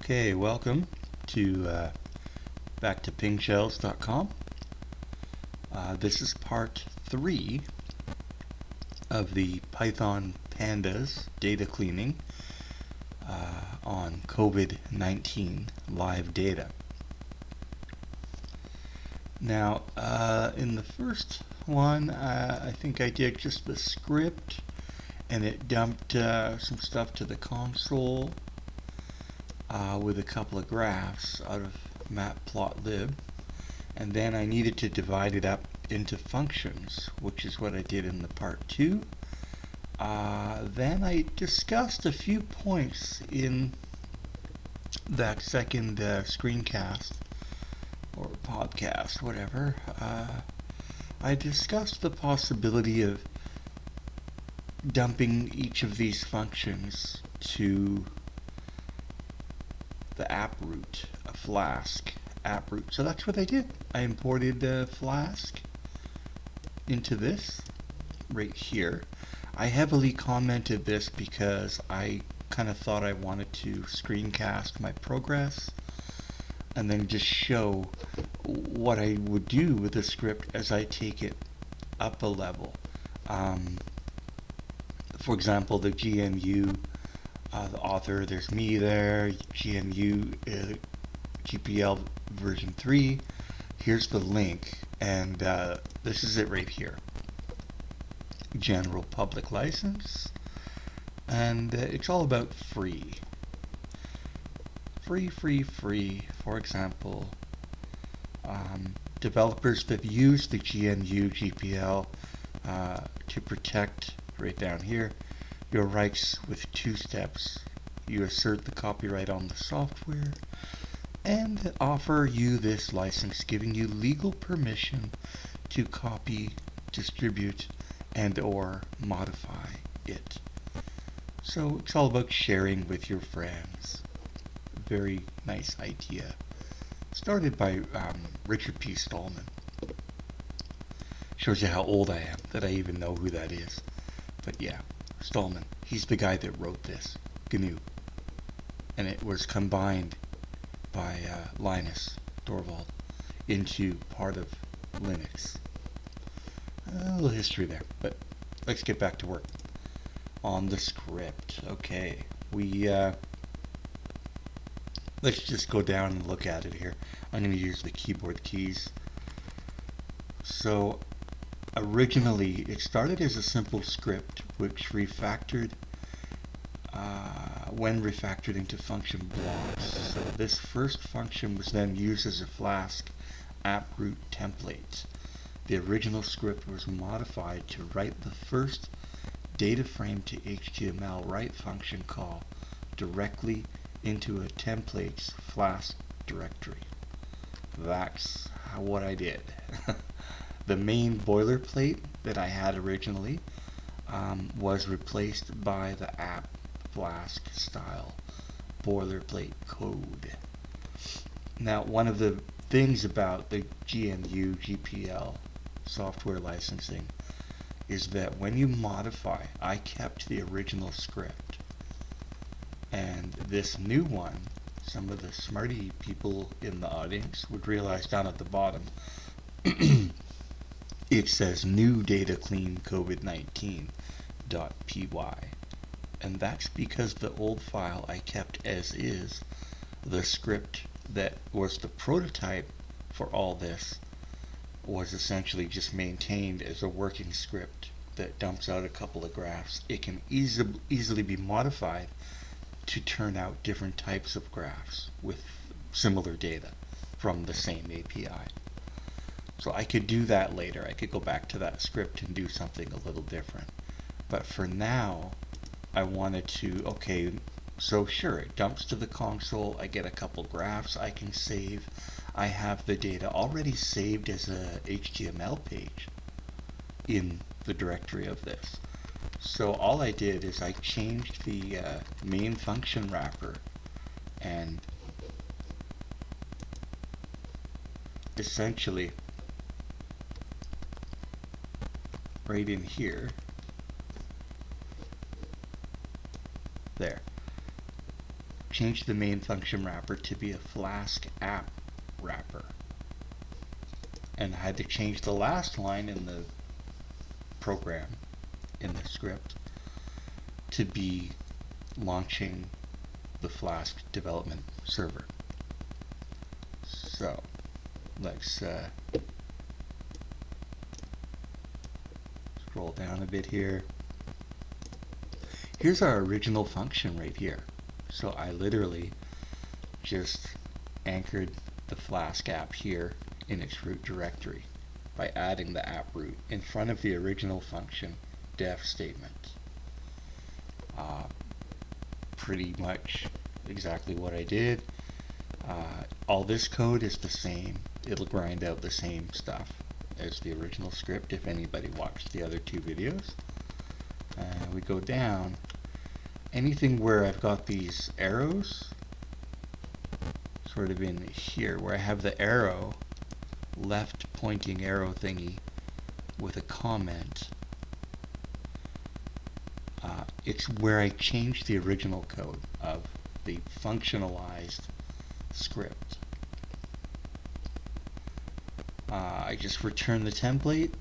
Okay, welcome to back to pingshells.com. This is part 3 of the Python Pandas data cleaning on COVID-19 live data. Now, in the first one, I think I did just the script, and it dumped some stuff to the console with a couple of graphs out of matplotlib, and then I needed to divide it up into functions, which is what I did in the part 2. Then I discussed a few points in that second screencast or podcast, whatever. I discussed the possibility of dumping each of these functions to the app root, a flask app root. So that's what I did. I imported flask into this right here. I heavily commented this because I kind of thought I wanted to screencast my progress and then just show what I would do with the script as I take it up a level. For example, the GNU, the author, there's me there, GNU GPL version 3. Here's the link, and this is it right here. General public license, and it's all about free. Free. For example, developers that use the GNU GPL to protect, right down here, your rights with 2 steps. You assert the copyright on the software and offer you this license, giving you legal permission to copy, distribute, and or modify it. So it's all about sharing with your friends. Very nice idea. Started by Richard P. Stallman. Shows you how old I am, that I even know who that is. But yeah, Stallman. He's the guy that wrote this, GNU. And it was combined by Linus Torvald into part of Linux. A little history there, but let's get back to work on the script. Okay, let's just go down and look at it here. I'm going to use the keyboard keys. So originally it started as a simple script which refactored when refactored into function blocks. So this first function was then used as a Flask app root template. The original script was modified to write the first data frame to HTML write function call directly into a template's Flask directory. That's what I did. The main boilerplate that I had originally was replaced by the app Flask style boilerplate code. Now, one of the things about the GNU GPL software licensing is that when you modify, I kept the original script, and this new one, some of the smarty people in the audience would realize down at the bottom it says new data clean COVID-19.py, and that's because the old file I kept as is. The script that was the prototype for all this was essentially just maintained as a working script that dumps out a couple of graphs. It can easily be modified to turn out different types of graphs with similar data from the same API. So I could do that later. I could go back to that script and do something a little different. But for now, I wanted to, okay, so sure, it dumps to the console. I get a couple graphs I can save. I have the data already saved as a HTML page in the directory of this. So all I did is I changed the main function wrapper and essentially right in here, there, changed the main function wrapper to be a Flask app wrapper. And I had to change the last line in the program, in the script, to be launching the Flask development server. So let's scroll down a bit here. Here's our original function right here. So I literally just anchored the Flask app here in its root directory by adding the app root in front of the original function def statement. Pretty much exactly what I did. All this code is the same. It'll grind out the same stuff as the original script if anybody watched the other two videos. We go down. Anything where I've got these arrows sort of in here, where I have the arrow, left pointing arrow thingy with a comment, it's where I changed the original code of the functionalized script. I just return the template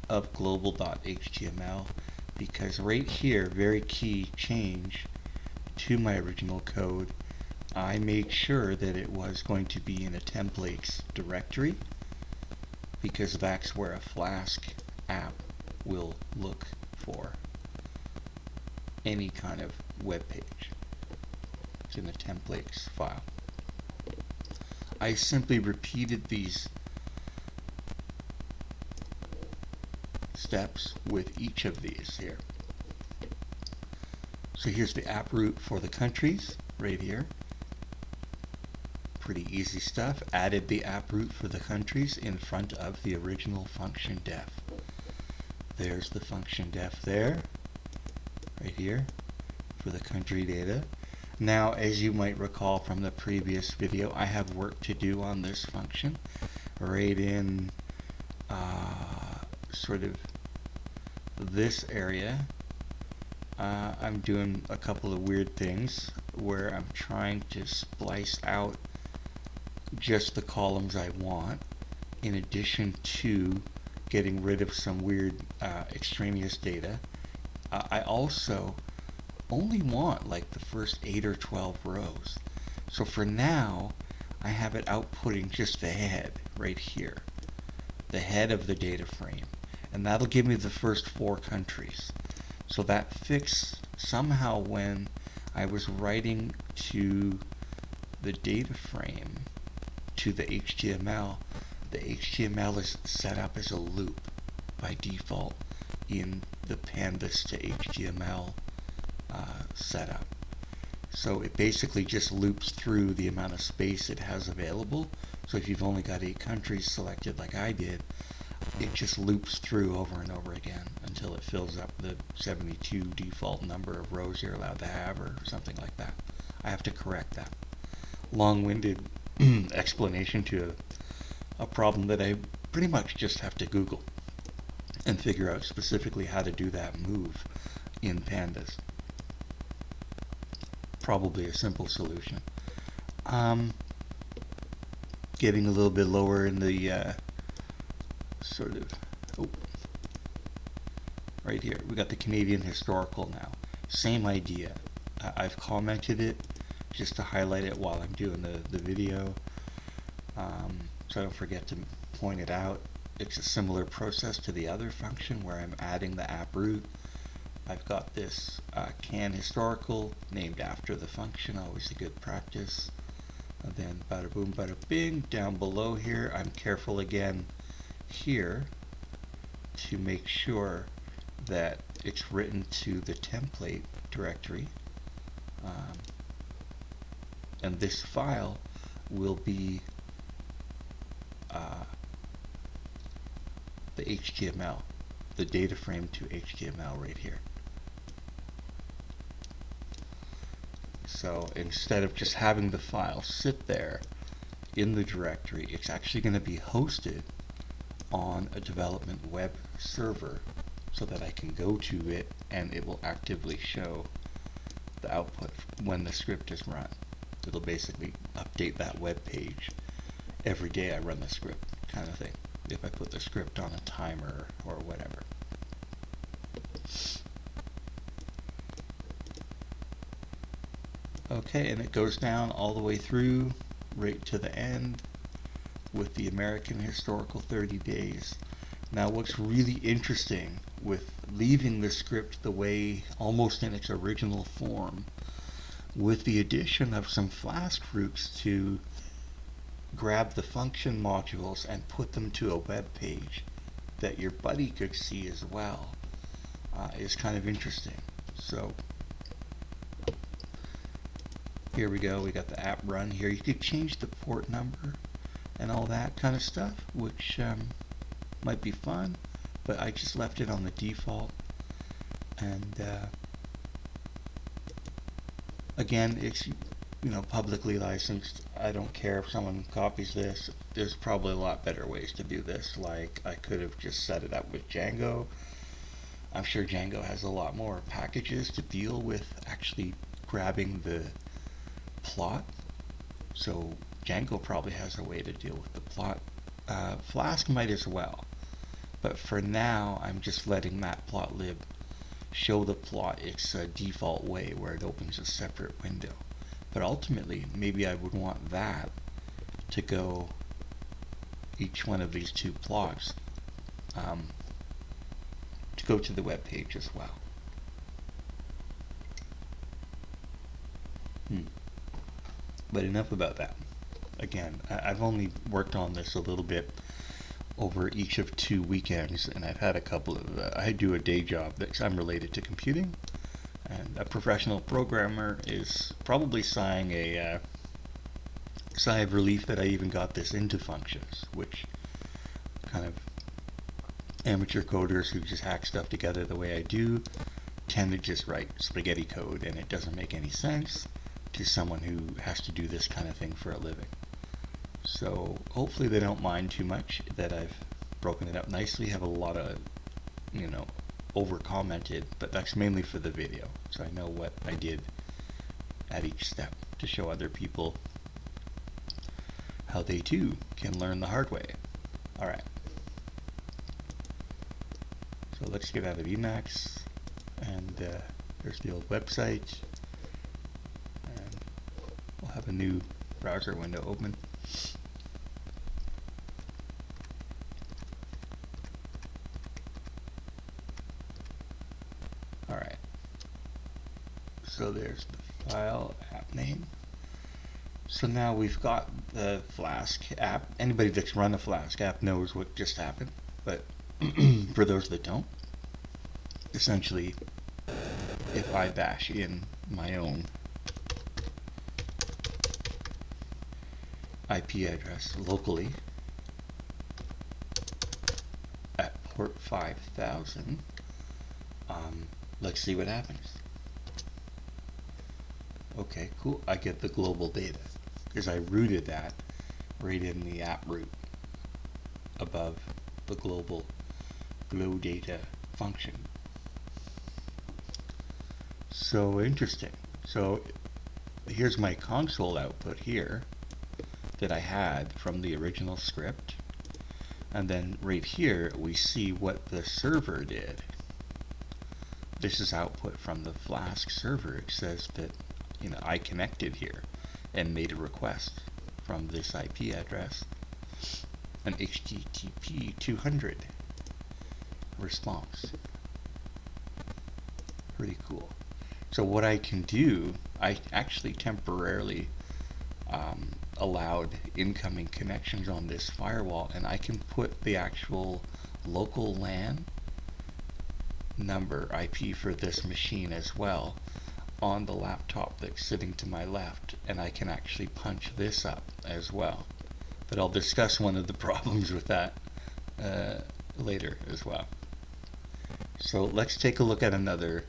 of global.html because right here, very key change to my original code, I made sure that it was going to be in a templates directory because that's where a Flask app will look for any kind of web page. It's in the templates file. I simply repeated these steps with each of these here. So here's the app root for the countries right here. Pretty easy stuff. Added the app root for the countries in front of the original function def. There's the function def there, right here, for the country data. Now, as you might recall from the previous video, I have work to do on this function right in sort of this area. I'm doing a couple of weird things where I'm trying to splice out just the columns I want, in addition to getting rid of some weird extraneous data. I also only want like the first 8 or 12 rows. So for now, I have it outputting just the head right here, the head of the data frame, and that'll give me the first 4 countries. So that fixed somehow when I was writing to the data frame, to the HTML is set up as a loop by default in the Pandas to HTML setup. So it basically just loops through the amount of space it has available. So if you've only got 8 countries selected like I did, it just loops through over and over again until it fills up the 72 default number of rows you're allowed to have, or something like that. I have to correct that. Long-winded explanation to a problem that I pretty much just have to Google and figure out specifically how to do that move in Pandas. Probably a simple solution. Getting a little bit lower in the sort of, right here, we got the Canadian historical now. Same idea. I've commented it just to highlight it while I'm doing the video, so I don't forget to point it out. It's a similar process to the other function where I'm adding the app root. I've got this can historical named after the function, always a good practice. And then bada boom bada bing, down below here I'm careful again here to make sure that it's written to the template directory, and this file will be the HTML, the data frame to HTML right here. So instead of just having the file sit there in the directory, it's actually going to be hosted on a development web server so that I can go to it and it will actively show the output when the script is run. It'll basically update that web page every day I run the script, kind of thing, if I put the script on a timer or whatever. Okay, and it goes down all the way through, right to the end, with the American historical 30 days. Now what's really interesting with leaving the script the way, almost in its original form, with the addition of some Flask routes to grab the function modules and put them to a web page that your buddy could see as well, is kind of interesting. So here we go, we got the app run here. You could change the port number and all that kind of stuff, which might be fun, but I just left it on the default. And again, it's, you know, publicly licensed. I don't care if someone copies this. There's probably a lot better ways to do this. Like, I could have just set it up with Django. I'm sure Django has a lot more packages to deal with actually grabbing the plot. So Django probably has a way to deal with the plot. Flask might as well. But for now, I'm just letting matplotlib show the plot its default way, where it opens a separate window. But ultimately, maybe I would want that to go, each one of these two plots, to go to the web page as well. But enough about that. Again, I've only worked on this a little bit over each of 2 weekends, and I've had a couple of, I do a day job that's unrelated to computing, and a professional programmer is probably sighing a sigh of relief that I even got this into functions, which kind of amateur coders who just hack stuff together the way I do tend to just write spaghetti code, and it doesn't make any sense to someone who has to do this kind of thing for a living. So hopefully they don't mind too much that I've broken it up nicely. Have a lot of, you know, over commented, but that's mainly for the video, so I know what I did at each step to show other people how they too can learn the hard way. Alright, so let's get out of Emacs, and there's the old website, and we'll have a new browser window open. Alright, so there's the file app name. So now we've got the Flask app. Anybody that's run a Flask app knows what just happened, but for those that don't, essentially, if I bash in my own IP address locally at port 5000, let's see what happens. Okay, cool. I get the global data because I rooted that right in the app root above the global glow data function. So interesting. So here's my console output here that I had from the original script, and then right here we see what the server did. This is output from the Flask server. It says that, you know, I connected here and made a request from this IP address, an HTTP 200 response. Pretty cool. So what I can do, I actually temporarily allowed incoming connections on this firewall, and I can put the actual local LAN number IP for this machine as well on the laptop that's sitting to my left, and I can actually punch this up as well. But I'll discuss one of the problems with that later as well. So let's take a look at another.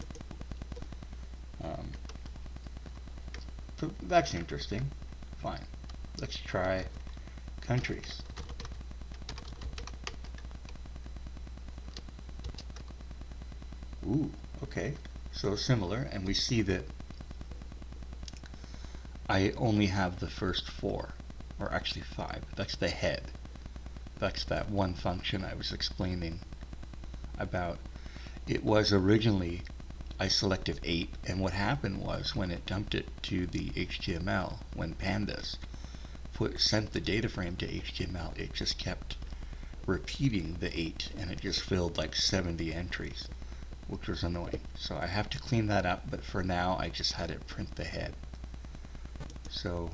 So that's interesting. Fine. Let's try countries. Ooh, okay. So similar, and we see that I only have the first 4, or actually 5. That's the head. That's that one function I was explaining about. It was originally, I selected 8, and what happened was when it dumped it to the HTML, when Pandas sent the data frame to HTML, it just kept repeating the 8, and it just filled like 70 entries, which was annoying. So I have to clean that up, but for now I just had it print the head. So,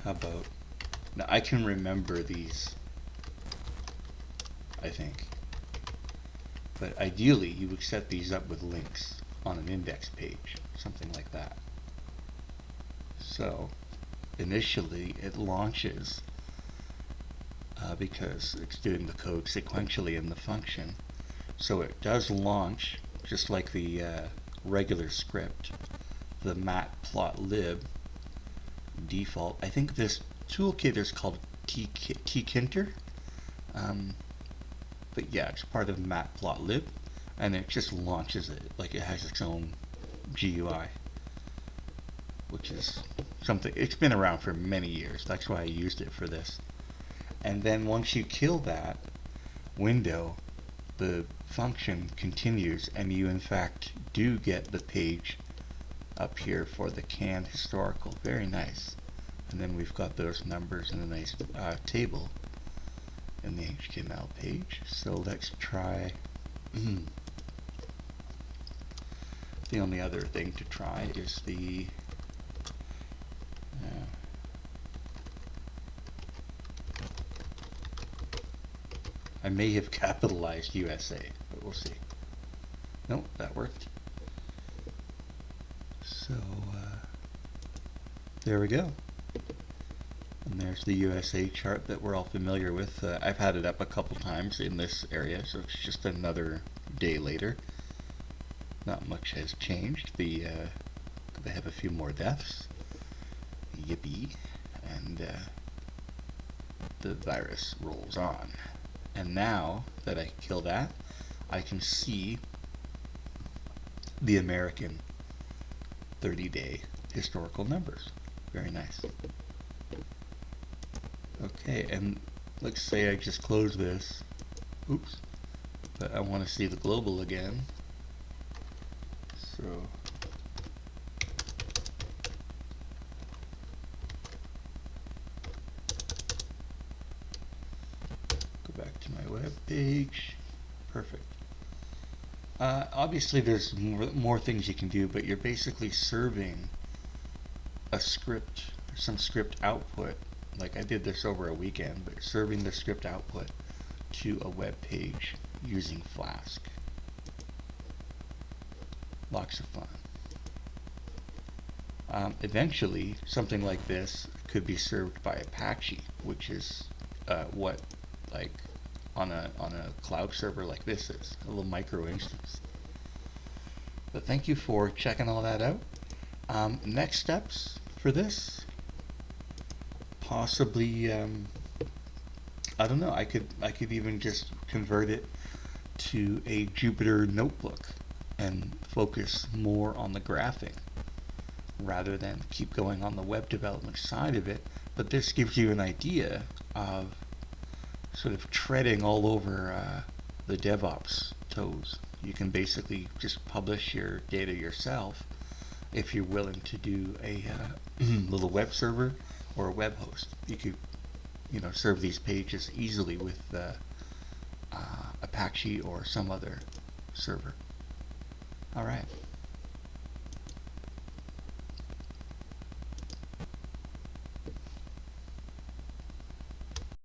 how about, now I can remember these, I think. But ideally, you would set these up with links on an index page, something like that. So, initially, it launches because it's doing the code sequentially in the function. So it does launch, just like the regular script, the matplotlib default. I think this toolkit is called tkinter. But yeah, it's part of matplotlib, and it just launches it like it has its own GUI, which is something, it's been around for many years. That's why I used it for this. And then once you kill that window, the function continues, and you in fact do get the page up here for the canned historical. Very nice. And then we've got those numbers in a nice table in the HTML page. So let's try the only other thing to try is the I may have capitalized USA, but we'll see. Nope, that worked. So there we go. And there's the USA chart that we're all familiar with. I've had it up a couple times in this area, so it's just another day later. Not much has changed. They have a few more deaths. Yippee. And the virus rolls on. And now that I kill that, I can see the American 30-day historical numbers. Very nice. Okay, and let's say I just close this. Oops. But I want to see the global again. So go back to my web page. Perfect. Obviously there's more things you can do, but you're basically serving a script, some script output. Like I did this over a weekend, but serving the script output to a web page using Flask. Lots of fun. Eventually, something like this could be served by Apache, which is what, like, on a cloud server like this is, a little micro instance. But thank you for checking all that out. Next steps for this, possibly, I don't know, I could even just convert it to a Jupyter notebook and focus more on the graphing rather than keep going on the web development side of it. But this gives you an idea of sort of treading all over the DevOps toes. You can basically just publish your data yourself if you're willing to do a little web server or a web host. You could, serve these pages easily with Apache or some other server. All right.